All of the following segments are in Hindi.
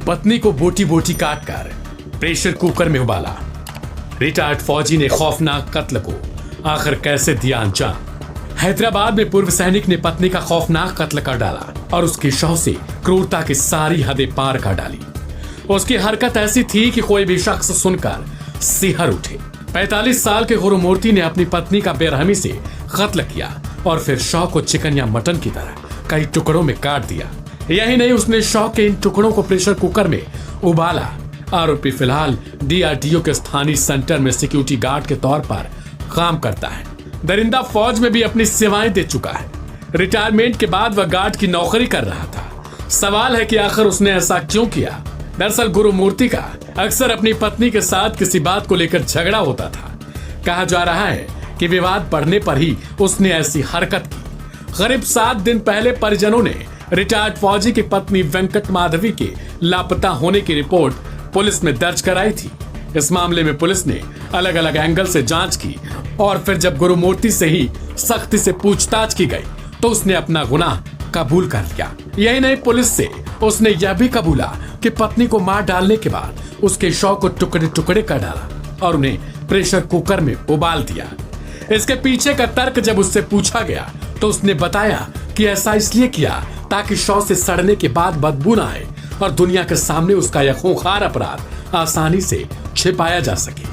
पत्नी को बोटी बोटी काट कर प्रेशर कुकर में उबाला। रिटायर्ड फौजी ने खौफनाक कत्ल को आखिर कैसे दिया अंजाम? हैदराबाद में पूर्व सैनिक ने पत्नी का खौफनाक कत्ल कर डाला और उसके शव से क्रूरता की सारी हदें पार कर डाली। उसकी हरकत ऐसी थी कि कोई भी शख्स सुनकर सिहर उठे। 45 साल के गुरुमूर्ति ने अपनी पत्नी का बेरहमी से कत्ल किया और फिर शव को चिकन या मटन की तरह कई टुकड़ों में काट दिया। यही नहीं, उसने शव के इन टुकड़ों को प्रेशर कुकर में उबाला। आरोपी फिलहाल डीआरडीओ के स्थानीय सेंटर में सिक्योरिटी गार्ड के तौर पर काम करता है। दरिंदा फौज में भी अपनी सेवाएं दे चुका है। रिटायरमेंट के बाद वह गार्ड की नौकरी कर रहा था। सवाल है कि आखिर उसने ऐसा क्यों किया? दरअसल गुरुमूर्ति का अक्सर अपनी पत्नी के साथ किसी बात को लेकर झगड़ा होता था। कहा जा रहा है कि विवाद बढ़ने पर ही उसने ऐसी हरकत की। करीब 7 दिन पहले परिजनों ने रिटायर्ड फौजी की पत्नी वेंकट माधवी के लापता होने की रिपोर्ट पुलिस में दर्ज कराई थी। इस मामले में पुलिस ने अलग अलग एंगल से जांच की और फिर जब गुरुमूर्ति से ही सख्ती से पूछताछ की गई तो उसने अपना गुनाह कबूल कर लिया। यही नहीं, पुलिस से उसने यह भी कबूला कि पत्नी को मार डालने के बाद उसके शव को टुकड़े टुकड़े कर डाला और उन्हें प्रेशर कुकर में उबाल दिया। इसके पीछे का तर्क जब उससे पूछा गया तो उसने बताया कि ऐसा इसलिए किया ताकि शव से सड़ने के बाद बदबू न आए और दुनिया के सामने उसका यह खूंखार अपराध आसानी से छिपाया जा सके।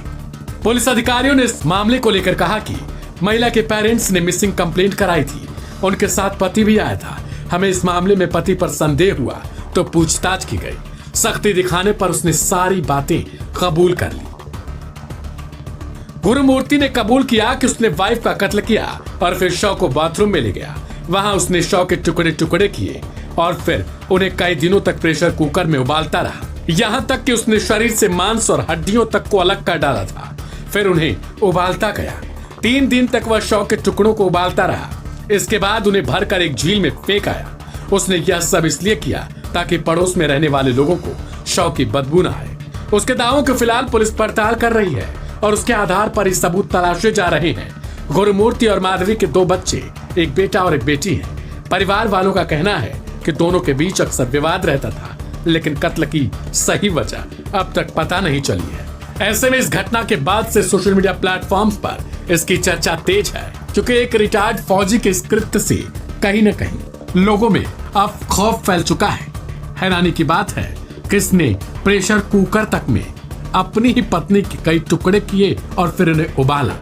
पुलिस अधिकारियों ने इस मामले को लेकर कहा कि महिला के पेरेंट्स ने मिसिंग कंप्लेंट कराई थी। उनके साथ पति भी आया था। हमें इस मामले में पति पर संदेह हुआ तो पूछताछ की गई। सख्ती दिखाने पर उसने सारी बातें कबूल कर ली। गुरुमूर्ति ने कबूल किया कि उसने वाइफ का कत्ल किया और फिर शव को बाथरूम में ले गया। वहां उसने शव के टुकड़े टुकड़े किए और फिर उन्हें कई दिनों तक प्रेशर कुकर में उबालता रहा। यहाँ तक कि उसने शरीर से मांस और हड्डियों तक को अलग कर डाला था। फिर उन्हें उबालता गया। 3 दिन तक वह शव के टुकड़ों को उबालता रहा। इसके बाद उन्हें भरकर एक झील में फेंक आया। उसने यह सब इसलिए किया ताकि पड़ोस में रहने वाले लोगों को शव की बदबू न आए। उसके दावों की फिलहाल पुलिस पड़ताल कर रही है और उसके आधार पर ही सबूत तलाशे जा रहे हैं। गुरुमूर्ति और माधवी के 2 बच्चे, एक बेटा और एक बेटी हैं। परिवार वालों का कहना है कि दोनों के बीच अक्सर विवाद रहता था, लेकिन कत्ल की सही वजह अब तक पता नहीं चली है। ऐसे में इस घटना के बाद से सोशल मीडिया प्लेटफॉर्म्स पर इसकी चर्चा तेज है, क्योंकि एक रिटायर्ड फौजी के इस कृत्य से कहीं न कहीं लोगों में अब खौफ फैल चुका है। हैरानी की बात है कि इसने प्रेशर कुकर तक में अपनी ही पत्नी के कई टुकड़े किए और फिर उन्हें उबाला।